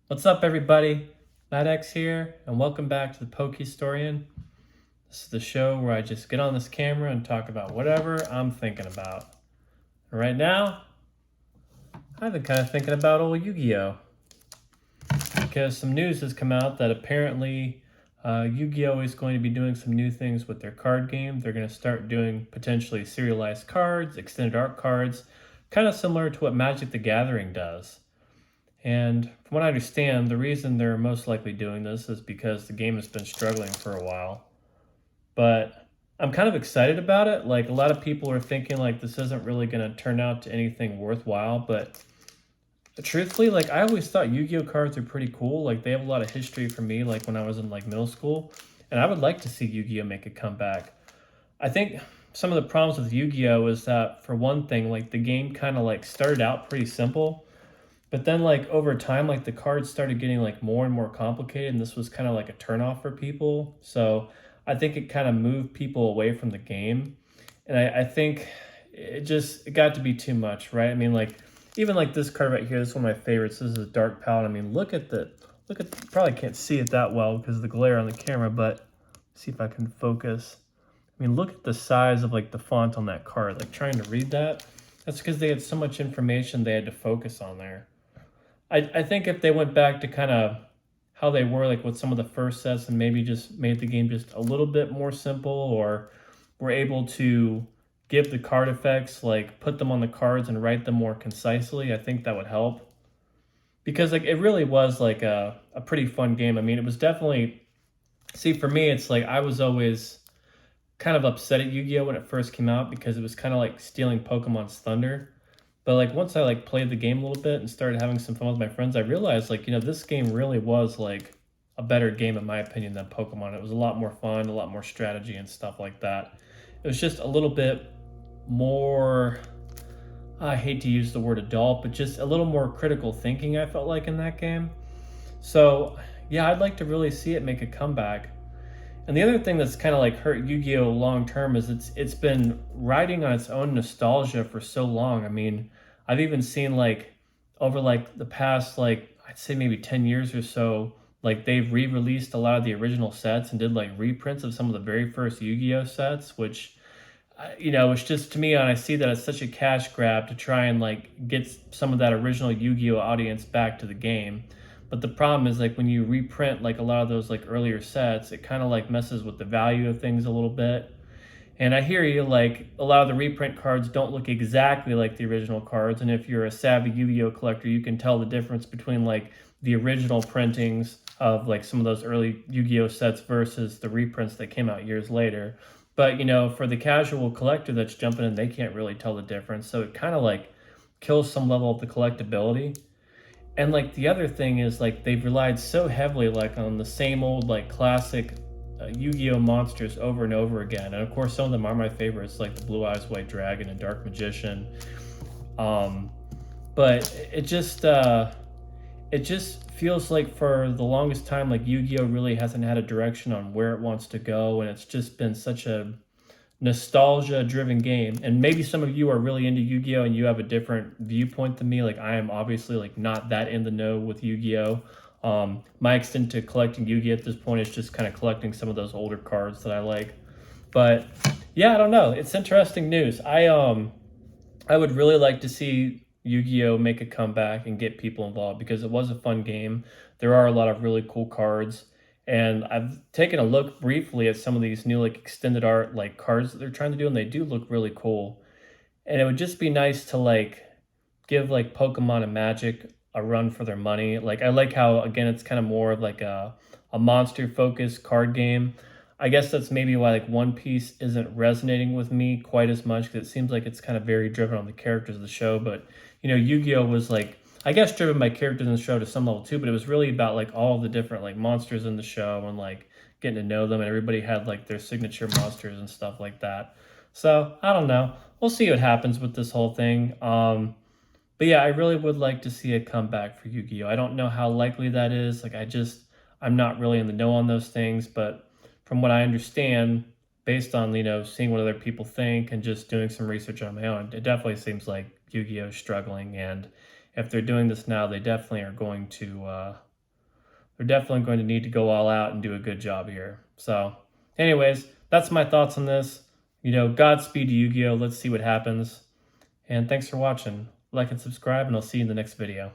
What's up, everybody? Matt X here, and welcome back to the Pokehistorian. This is the show where I just get on this camera and talk about whatever I'm thinking about. And right now, I've been kind of thinking about old Yu-Gi-Oh! Because some news has come out that apparently Yu-Gi-Oh! Is going to be doing some new things with their card game. They're going to start doing potentially serialized cards, extended art cards, kind of similar to what Magic the Gathering does. And from what I understand, the reason they're most likely doing this is because the game has been struggling for a while. But I'm kind of excited about it. Like, a lot of people are thinking like this isn't really going to turn out to anything worthwhile, but truthfully, like, I always thought Yu-Gi-Oh cards are pretty cool. Like, they have a lot of history for me, like when I was in like middle school, and I would like to see Yu-Gi-Oh make a comeback. I think some of the problems with Yu-Gi-Oh is that, for one thing, like the game kind of like started out pretty simple, but then like over time, like the cards started getting like more and more complicated, and this was kind of like a turnoff for people. So I think it kind of moved people away from the game. And I think it got to be too much, right? I mean, like, even like this card right here, this is one of my favorites. This is Dark Paladin. I mean, probably can't see it that well because of the glare on the camera, but see if I can focus. I mean, look at the size of like the font on that card. Like, trying to read that, that's because they had so much information they had to focus on there. I think if they went back to kind of how they were like with some of the first sets and maybe just made the game just a little bit more simple, or were able to give the card effects, like put them on the cards and write them more concisely, I think that would help. Because like it really was like a pretty fun game. I mean, it was definitely, see, for me, it's like I was always kind of upset at Yu-Gi-Oh when it first came out because it was kind of like stealing Pokemon's thunder. But like once I like played the game a little bit and started having some fun with my friends, I realized like, this game really was like a better game in my opinion than Pokemon. It was a lot more fun, a lot more strategy and stuff like that. It was just a little bit more, I hate to use the word adult, but just a little more critical thinking, I felt like, in that game. So yeah, I'd like to really see it make a comeback. And the other thing that's kind of like hurt Yu-Gi-Oh long term is it's been riding on its own nostalgia for so long. I mean, I've even seen like over like the past, like I'd say maybe 10 years or so, like they've re-released a lot of the original sets and did like reprints of some of the very first Yu-Gi-Oh sets, which it's just, to me, and I see that it's such a cash grab to try and like get some of that original Yu-Gi-Oh audience back to the game. But the problem is, like, when you reprint like a lot of those like earlier sets, it kind of like messes with the value of things a little bit. And I hear you, like a lot of the reprint cards don't look exactly like the original cards, and if you're a savvy Yu-Gi-Oh collector, you can tell the difference between like the original printings of like some of those early Yu-Gi-Oh sets versus the reprints that came out years later. But for the casual collector that's jumping in, they can't really tell the difference. So it kind of like kills some level of the collectability. And like the other thing is, like, they've relied so heavily like on the same old like classic Yu-Gi-Oh monsters over and over again. And of course, some of them are my favorites, like the Blue Eyes White Dragon and Dark Magician. Um, but it just feels like for the longest time, like Yu-Gi-Oh really hasn't had a direction on where it wants to go, and it's just been such a nostalgia driven game. And maybe some of you are really into Yu-Gi-Oh and you have a different viewpoint than me. Like, I am obviously like not that in the know with Yu-Gi-Oh. My extent to collecting Yu-Gi at this point is just kind of collecting some of those older cards that I like. But yeah, I don't know, it's interesting news. I would really like to see Yu-Gi-Oh make a comeback and get people involved because it was a fun game. There are a lot of really cool cards, and I've taken a look briefly at some of these new like extended art like cards that they're trying to do, and they do look really cool. And it would just be nice to like give like Pokemon and Magic a run for their money. Like, I like how, again, it's kind of more of like a monster focused card game. I guess that's maybe why like One Piece isn't resonating with me quite as much, because it seems like it's kind of very driven on the characters of the show. But Yu-Gi-Oh was like, I guess, driven by characters in the show to some level too, but it was really about like all the different like monsters in the show and like getting to know them, and everybody had like their signature monsters and stuff like that. So I don't know. We'll see what happens with this whole thing. But yeah, I really would like to see a comeback for Yu-Gi-Oh! I don't know how likely that is. Like, I'm not really in the know on those things, but from what I understand, based on, seeing what other people think and just doing some research on my own, it definitely seems like Yu-Gi-Oh! Is struggling. And if they're doing this now, they definitely are going to they're definitely going to need to go all out and do a good job here. So anyways, that's my thoughts on this. Godspeed to Yu-Gi-Oh! Let's see what happens. And thanks for watching. Like and subscribe, and I'll see you in the next video.